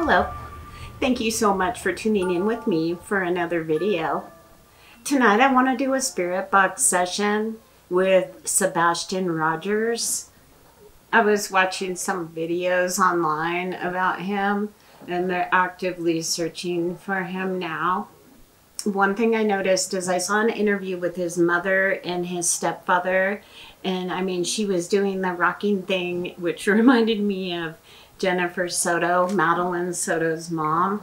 Hello. Thank you so much for tuning in with me for another video. Tonight I want to do a spirit box session with Sebastian Rogers. I was watching some videos online about him and they're actively searching for him now. One thing I noticed is I saw an interview with his mother and his stepfather, and I mean, she was doing the rocking thing, which reminded me of Jennifer Soto, Madeline Soto's mom.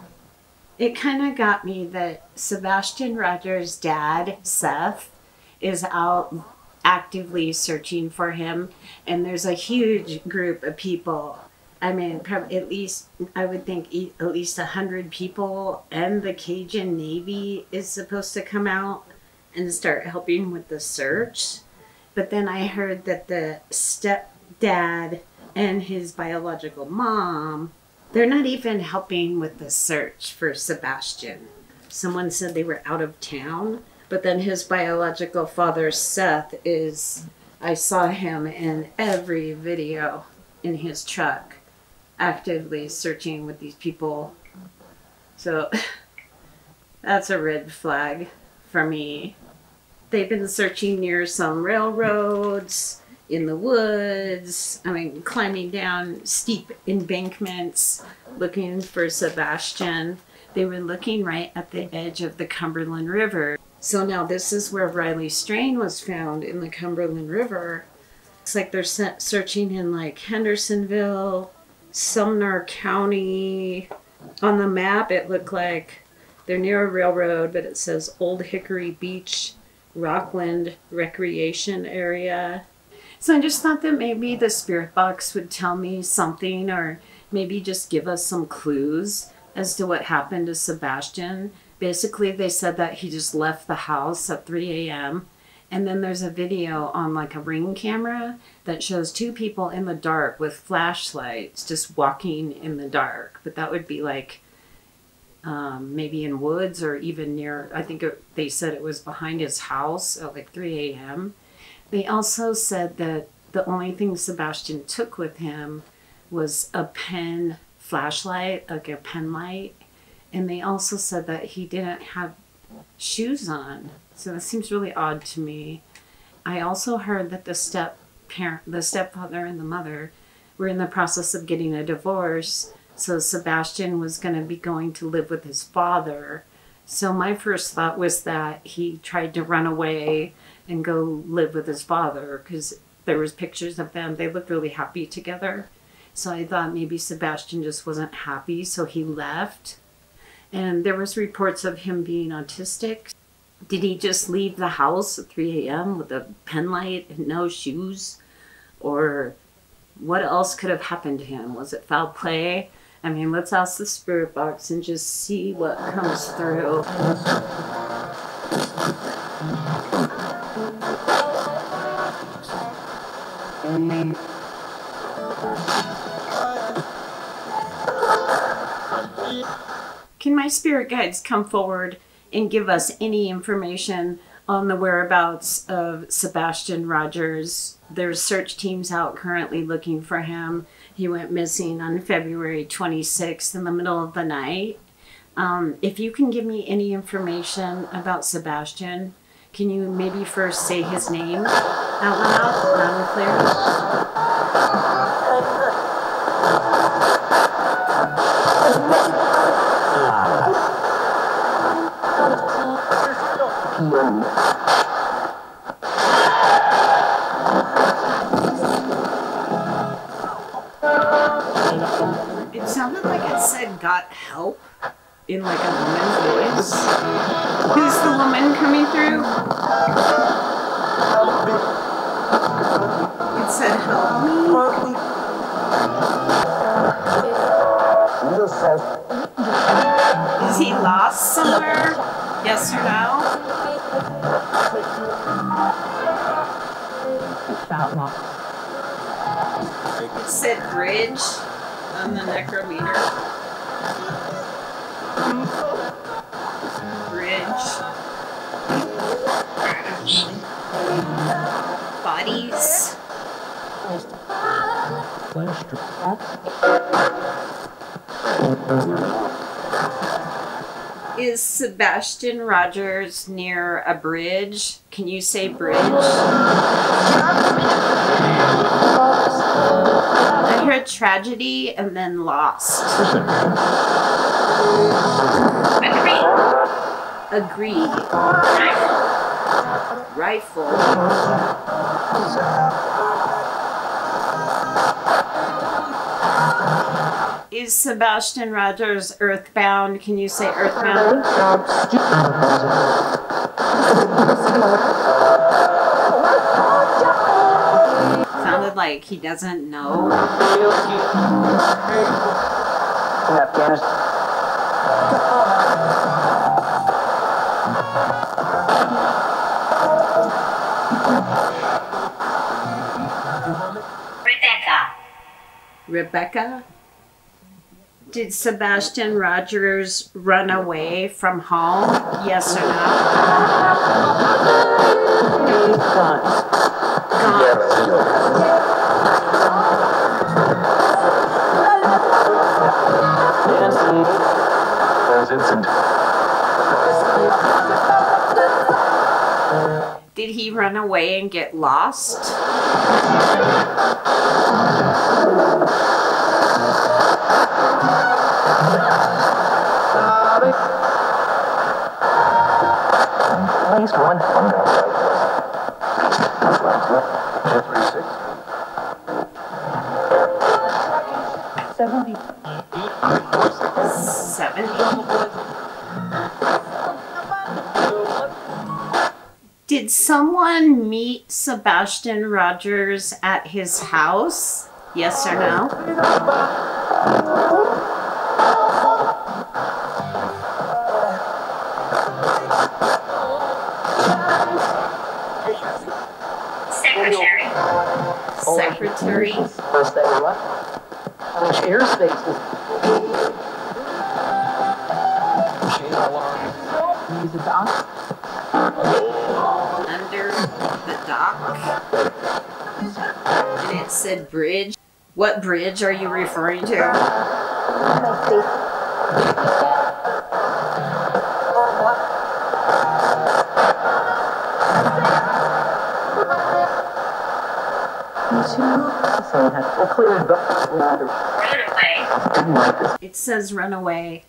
It kind of got me that Sebastian Rogers' dad, Seth, is out actively searching for him, and there's a huge group of people. I mean, probably at least, I would think at least 100 people, and the Cajun Navy is supposed to come out and start helping with the search. But then I heard that the stepdad and his biological mom, they're not even helping with the search for Sebastian. Someone said they were out of town, but then his biological father, Seth, I saw him in every video in his truck, actively searching with these people. So that's a red flag for me. They've been searching near some railroads, in the woods, I mean, climbing down steep embankments, looking for Sebastian. They were looking right at the edge of the Cumberland River. So now this is where Riley Strain was found, in the Cumberland River. It's like they're searching in like Hendersonville, Sumner County. On the map, it looked like they're near a railroad, but it says Old Hickory Beach, Rockland Recreation Area. So I just thought that maybe the spirit box would tell me something, or maybe just give us some clues as to what happened to Sebastian. Basically, they said that he just left the house at 3 a.m. And then there's a video on like a Ring camera that shows two people in the dark with flashlights just walking in the dark. But that would be like maybe in woods or even near, I think they said it was behind his house at like 3 a.m. They also said that the only thing Sebastian took with him was a pen flashlight, like a pen light. And they also said that he didn't have shoes on. So that seems really odd to me. I also heard that the stepfather and the mother were in the process of getting a divorce. So Sebastian was going to be going to live with his father. So my first thought was that he tried to run away and go live with his father, because there was pictures of them. They looked really happy together. So I thought maybe Sebastian just wasn't happy, so he left. And there was reports of him being autistic. Did he just leave the house at 3 a.m. with a pen light and no shoes? Or what else could have happened to him? Was it foul play? I mean, let's ask the spirit box and just see what comes through. Can my spirit guides come forward and give us any information on the whereabouts of Sebastian Rogers? There's search teams out currently looking for him. He went missing on February 26th in the middle of the night. If you can give me any information about Sebastian, can you maybe first say his name out loud and clear? It sounded like it said "got help" in like a woman's voice. Who's the woman coming through? It said "help me." Is he lost somewhere? Yes or no? It said bridge on the necrometer. Bridge. Bodies. Is Sebastian Rogers near a bridge? Can you say bridge? I heard tragedy and then lost. Agree. Rifle. Is Sebastian Rogers earthbound? Can you say earthbound? Sounded like he doesn't know. Rebecca? Did Sebastian Rogers run away from home? Yes or no? Gone. Did he run away and get lost? Did someone meet Sebastian Rogers at his house? Yes or no? Secretary. First they were what? Airspace. Use the dock. Under the dock. And it said bridge. What bridge are you referring to? It says run away.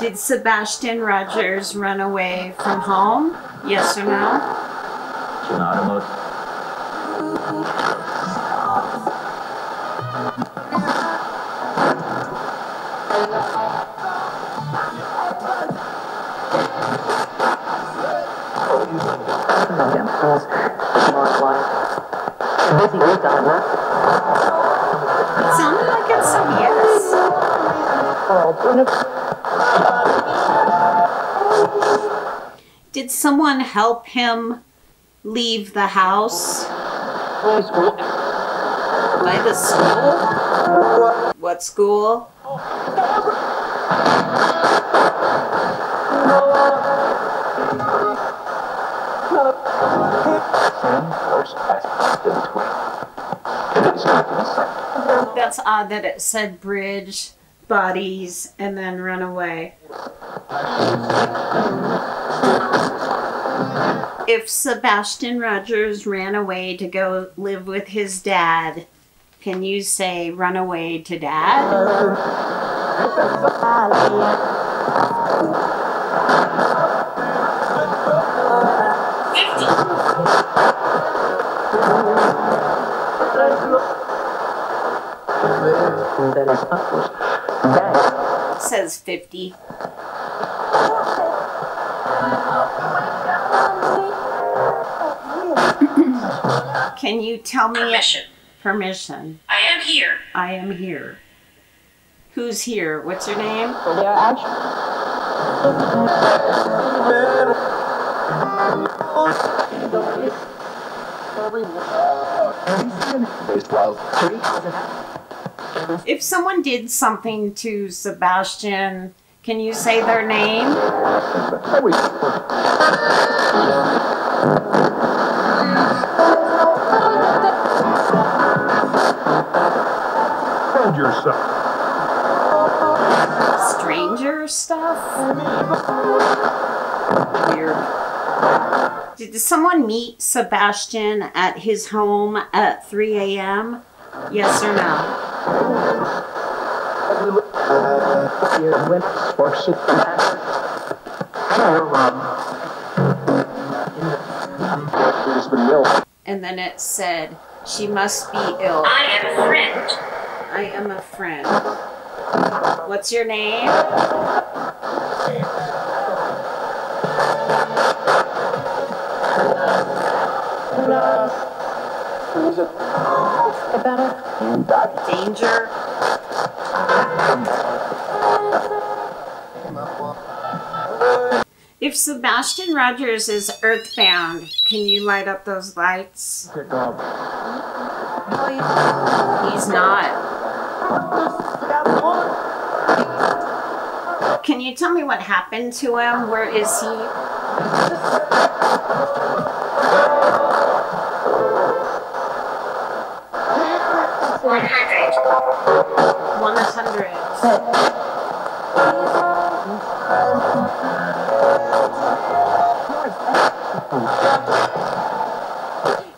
Did Sebastian Rogers run away from home? Yes or no? It sounded like it said yes. Did someone help him leave the house? By the school? What school? That's odd that it said bridge, bodies, and then run away. If Sebastian Rogers ran away to go live with his dad, can you say run away to dad? It says 50. Can you tell me? Permission. I am here. I am here. Who's here? What's your name? If someone did something to Sebastian, can you say their name? Hold yourself. stranger stuff? Weird. Did someone meet Sebastian at his home at 3 a.m.? Yes or no? And then it said, she must be ill. I am a friend. I am a friend. What's your name? Danger. If Sebastian Rogers is earthbound, can you light up those lights? He's not. Can you tell me what happened to him? Where is he? 100.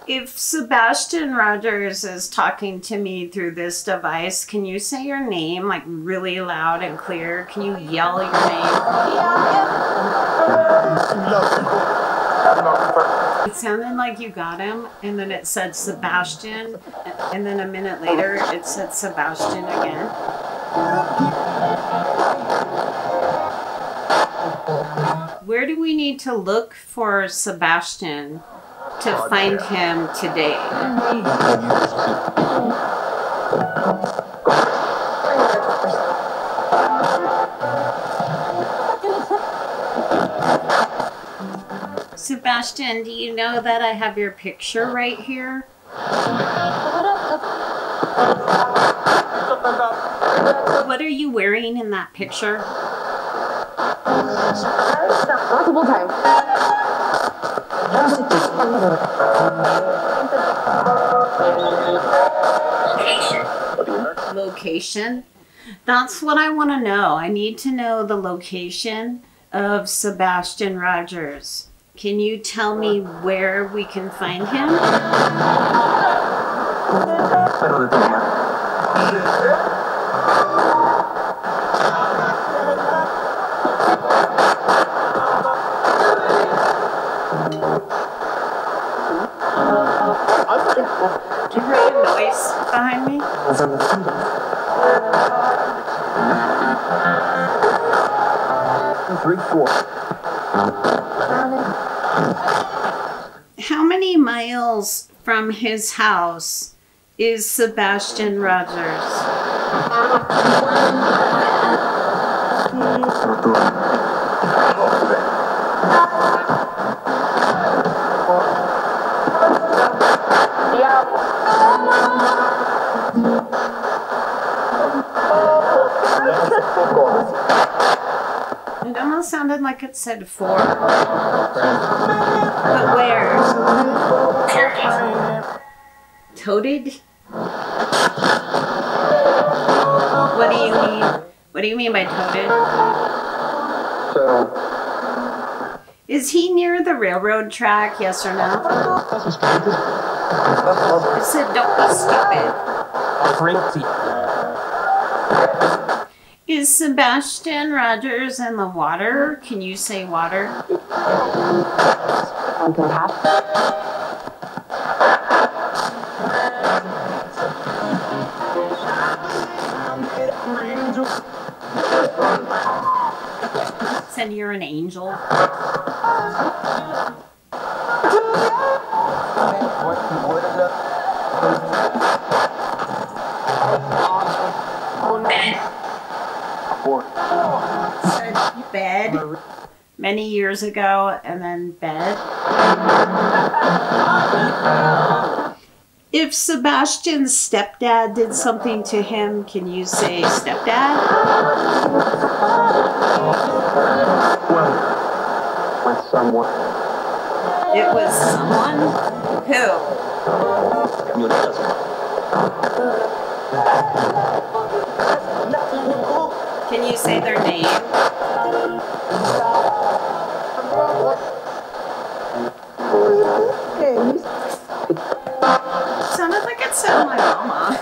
If Sebastian Rogers is talking to me through this device, can you say your name like really loud and clear? Can you yell your name? It sounded like you got him, and then it said Sebastian, and then a minute later it said Sebastian again. Where do we need to look for Sebastian to find him today? Sebastian, do you know that I have your picture right here? What are you wearing in that picture? Multiple times. Location? That's what I want to know. I need to know the location of Sebastian Rogers. Can you tell me where we can find him? Do you hear a noise behind me? How many miles from his house is Sebastian Rogers? It almost sounded like it said 4. But where? Toted? What do you mean? What do you mean by toted? Is he near the railroad track, yes or no? I said, don't be stupid. Is Sebastian Rogers in the water? Can you say water? Said you're an angel. Said bed many years ago, and then bed. If Sebastian's stepdad did something to him, can you say stepdad? With someone. It was someone? Who? Can Can you say their name? Sounded like it said my mama.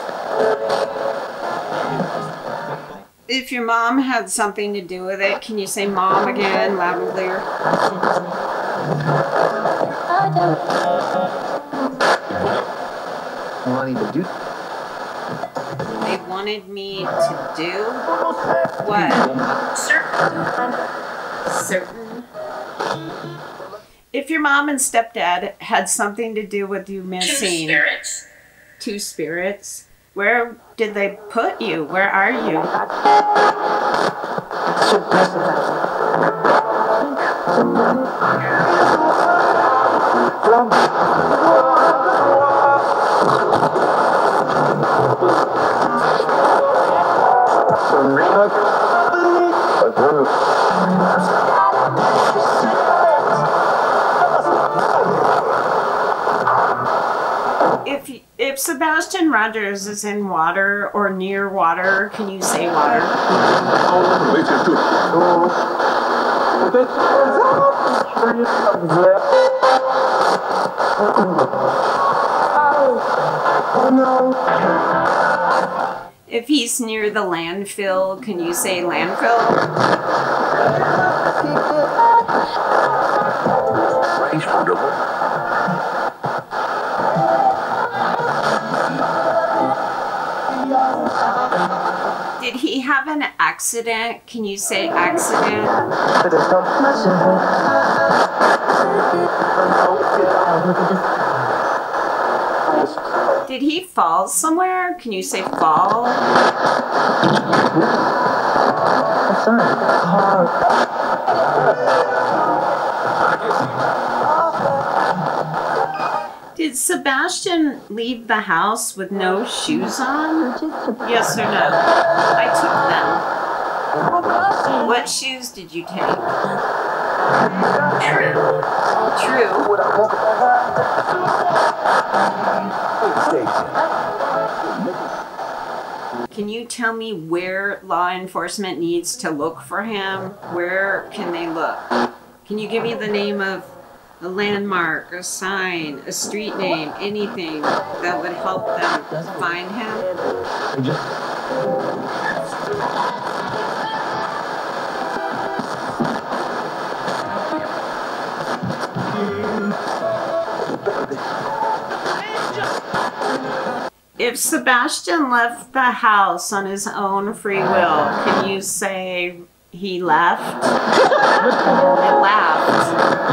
If your mom had something to do with it, can you say mom again, loud and clear? They wanted me to do what? Certain. If your mom and stepdad had something to do with you missing two spirits, where did they put you? Where are you? If Sebastian Rogers is in water or near water, can you say water? If he's near the landfill, can you say landfill? Did he have an accident? Can you say accident? Did he fall somewhere? Can you say fall? Did Sebastian leave the house with no shoes on? Yes or no? I took them. What shoes did you take? True. Can you tell me where law enforcement needs to look for him? Where can they look? Can you give me the name of a landmark, a sign, a street name, anything that would help them find him? If Sebastian left the house on his own free will, can you say he left? He left.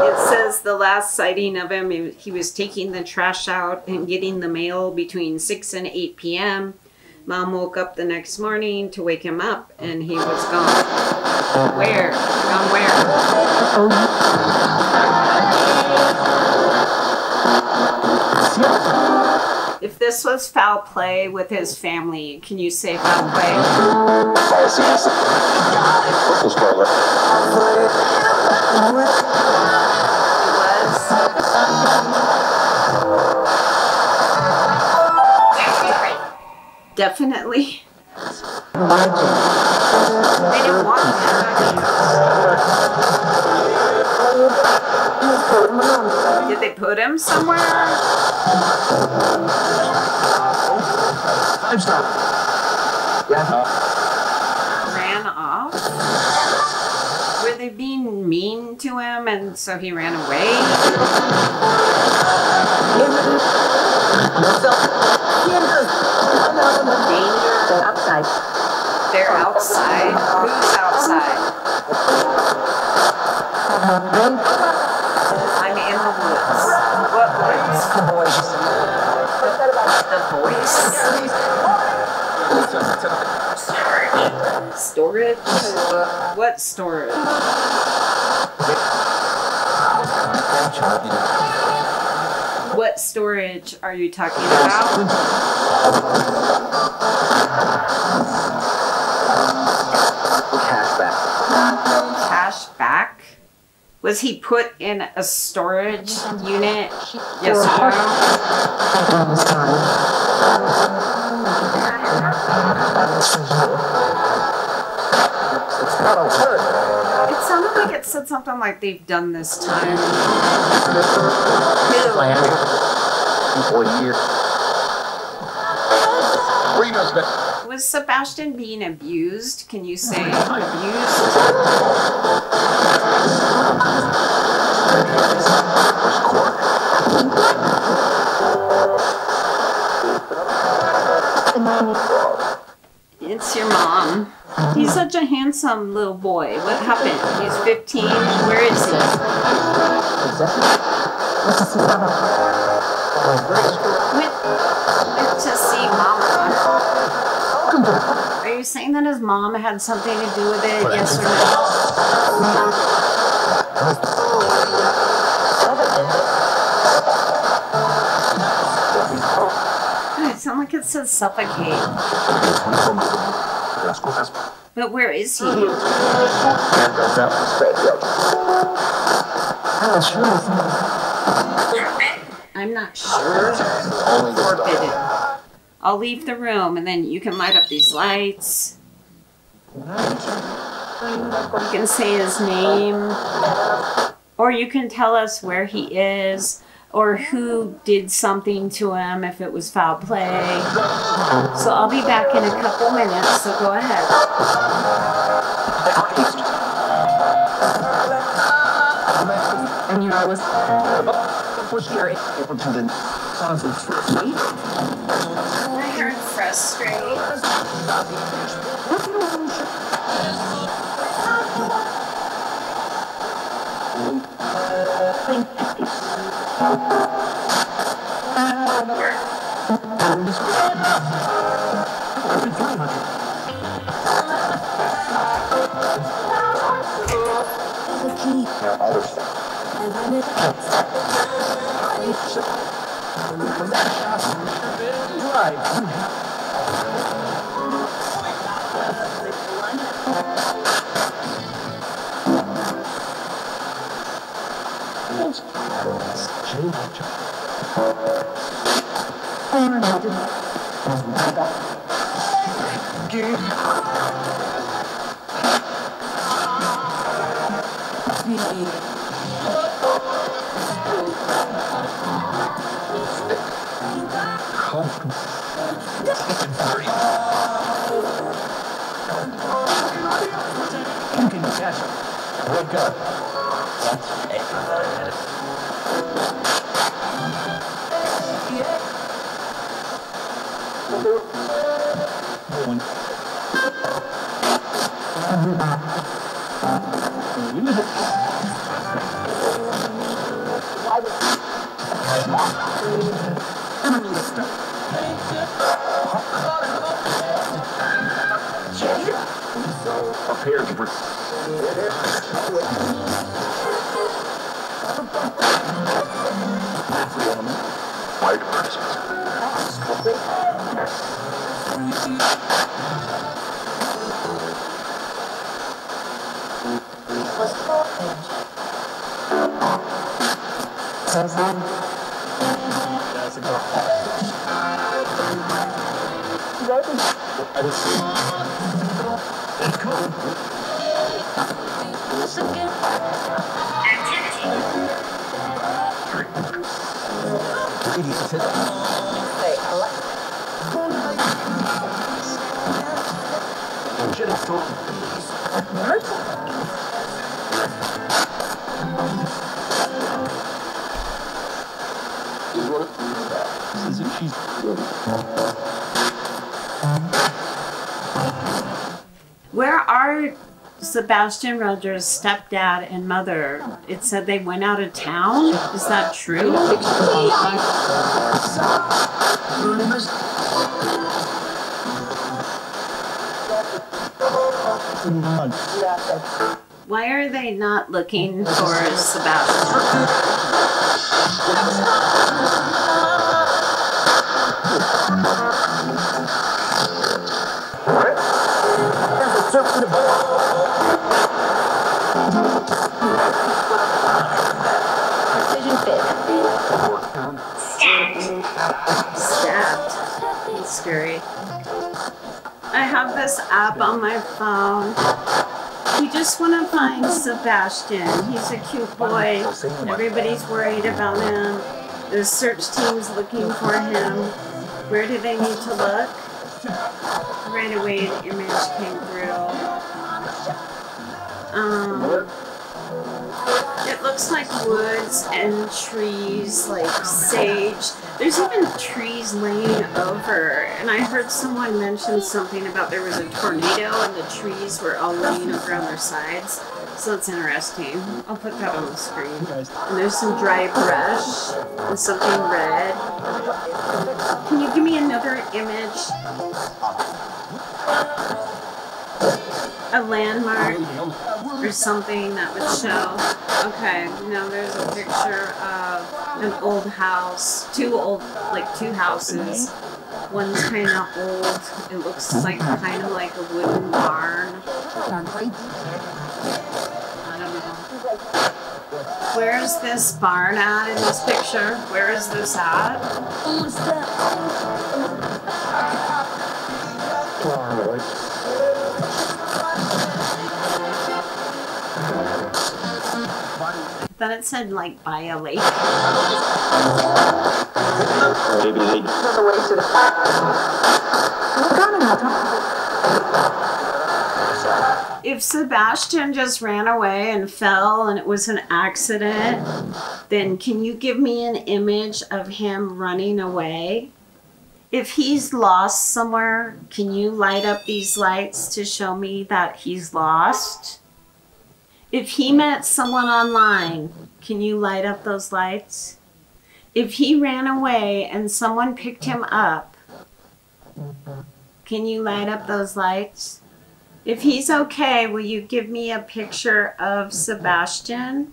It says the last sighting of him, he was taking the trash out and getting the mail between 6 and 8 p.m. Mom woke up the next morning to wake him up, and he was gone. Where? Gone where? If this was foul play with his family, can you say foul play? Definitely. They didn't want him. Did they put him somewhere? Ran off? Were they being mean to him and so he ran away? Danger. Outside. They're outside. Who's outside? I'm in the woods. What woods? The voice. Storage? What storage? What storage are you talking about? Was he put in a storage unit yesterday? It sounded like it said something like they've done this time. Was Sebastian being abused? Can you say abused? It's your mom. He's such a handsome little boy. What happened? He's 15. Where is he? Went to see Mama. Are you saying that his mom had something to do with it? Yes or no? It sounds like it says suffocate. But where is he? I'm not sure. Forbidden. I'll leave the room and then you can light up these lights. You can say his name. Or you can tell us where he is. Or who did something to him, if it was foul play. So I'll be back in a couple minutes, so go ahead. And you know, it was scary. I heard frustrate. Where are Sebastian Rogers' stepdad and mother? It said they went out of town. Is that true? Why are they not looking for Sebastian? Stabbed. It's scary. I have this app on my phone. You just want to find Sebastian. He's a cute boy. Everybody's worried about him. The search team's looking for him. Where do they need to look? Right away the image came through. It looks like woods and trees, like sage. There's even trees laying over. And I heard someone mention something about there was a tornado and the trees were all laying over on their sides. So it's interesting. I'll put that on the screen. And there's some dry brush and something red. Can you give me another image? A landmark or something that would show. Okay, now there's a picture of an old house. Two houses. One's kind of old. It looks like kind of like a wooden barn. I don't know. Where's this barn at in this picture? Where is this at? I thought it said like by a lake. If Sebastian just ran away and fell and it was an accident, then can you give me an image of him running away? If he's lost somewhere, can you light up these lights to show me that he's lost? If he met someone online, can you light up those lights? If he ran away and someone picked him up, can you light up those lights? If he's okay, will you give me a picture of Sebastian?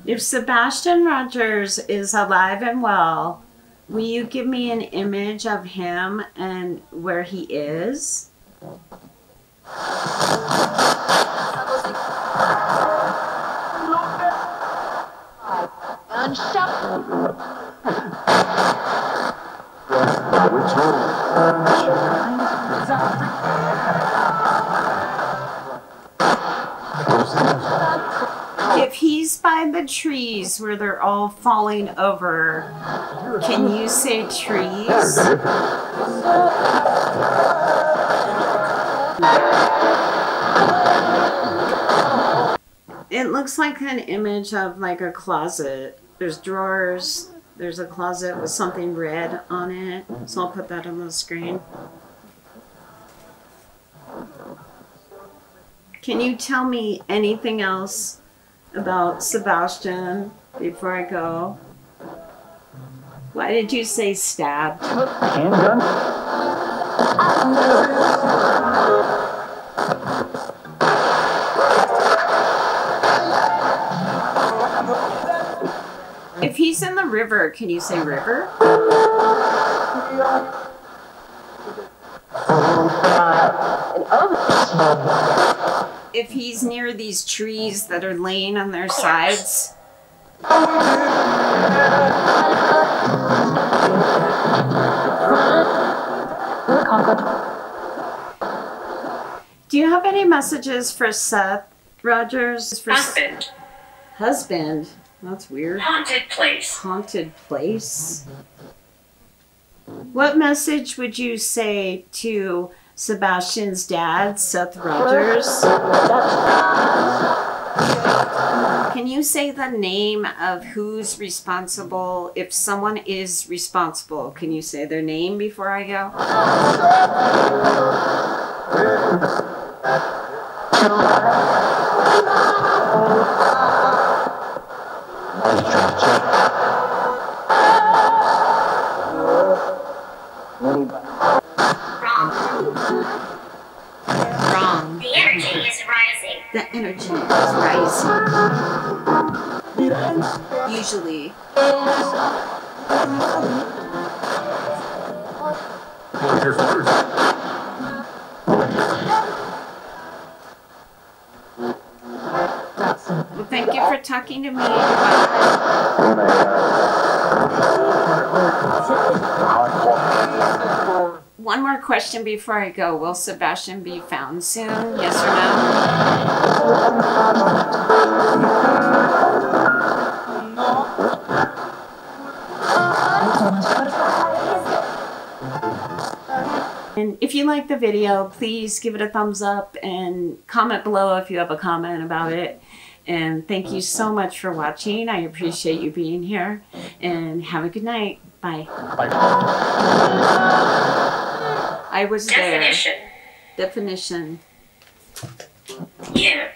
If Sebastian Rogers is alive and well, will you give me an image of him and where he is? If he's by the trees where they're all falling over, can you say trees? It looks like an image of like a closet. There's drawers. There's a closet with something red on it. So I'll put that on the screen. Can you tell me anything else about Sebastian before I go? Why did you say stabbed? Handgun? If he's in the river, can you say river? If he's near these trees that are laying on their sides. Do you have any messages for Seth Rogers? Husband. Husband? That's weird. Haunted place. Haunted place? What message would you say to Sebastian's dad, Seth Rogers? Can you say the name of who's responsible? If someone is responsible, can you say their name before I go? Wrong. The energy is rising. The energy is rising. Usually. Well, thank you for talking to me. Bye. One more question before I go. Will Sebastian be found soon? Yes or no? And if you like the video, please give it a thumbs up and comment below if you have a comment about it. And thank you so much for watching. I appreciate you being here. And have a good night. Bye. I was there. Definition. Definition. Yeah.